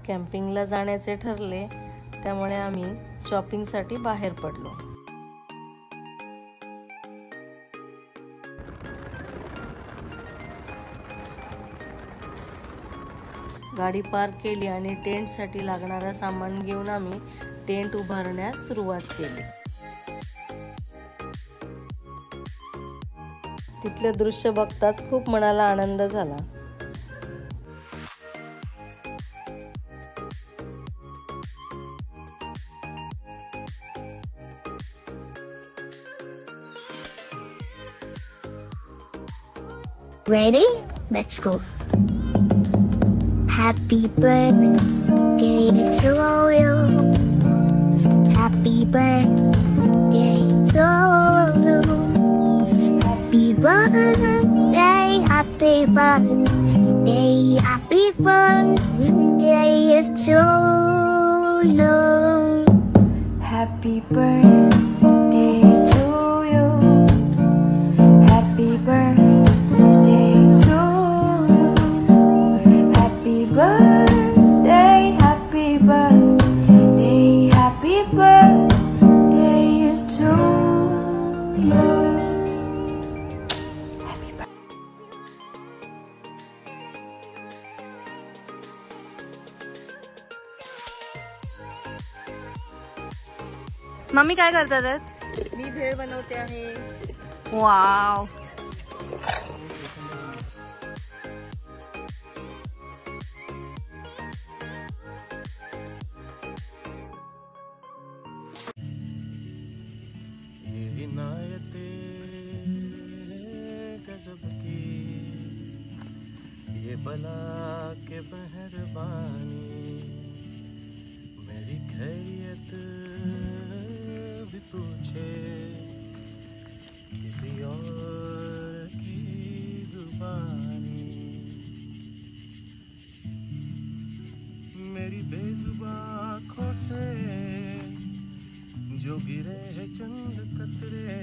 कॅम्पिंगला जाण्याचे ठरले, त्यामुळे आम्ही शॉपिंगसाठी बाहेर पडलो. गाडी पार्क केली आणि टेंटसाठी लागणारा सामान घेऊन आम्ही टेंट उभारण्यास सुरुवात केली. तिथले दृश्य बघताच खूप मनाला आनंद झाला. Ready? Let's go. Happy birthday to you. Happy birthday to you. Happy birthday, happy birthday, happy birthday to you. Happy birthday to you. Happy birthday to you. Happy birthday, happy birthday, happy birthday to you. Happy birthday. Mummy काय करतात? मी भेळ बनवते आहे. वाव. इनायते गजब की ये बला के मेहरबानी, मेरी खैरियत भी पूछे किसी और की जुबानी, मेरी बेजुबान आँखों से जो गिरे हैं चंद कतरे,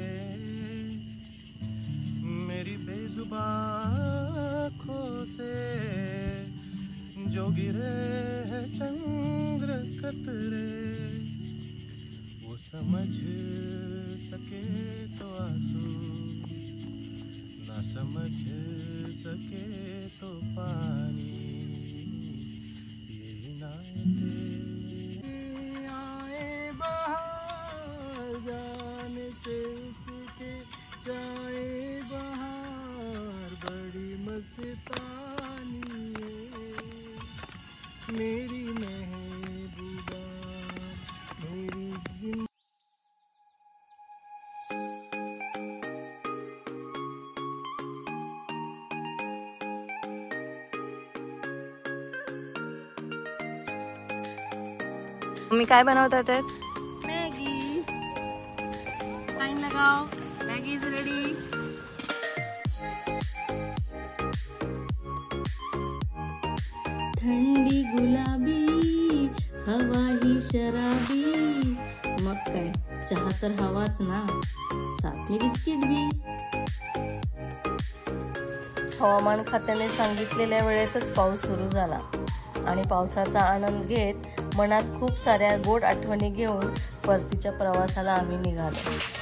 मेरी बेजुबान आँखों से जो गिरे हैं चंद्र कतरे, वो समझ सके तो आंसू, ना समझ सके तो पानी, ये इनायतें आए बहार जाने से उसके जाए बहार, बड़ी मस्तानी मेरी महबूबा मेरी जिंदगी. मम्मी काय बनवतात? मॅगी. टाइम लगाओ. Maggi is ready. थंडी गुलाबी, हवा ही शराबी. मग काय, चहा तर हवाच ना, साथ में बिस्किट भी. हवामान खात्याने सांगितलेल्या वेळेतच पाऊस सुरू झाला आणि पावसाचा आनंद घेत मनात खूप साऱ्या गोड आठवणी घेऊन परतीच्या प्रवासाला आम्ही निघालो.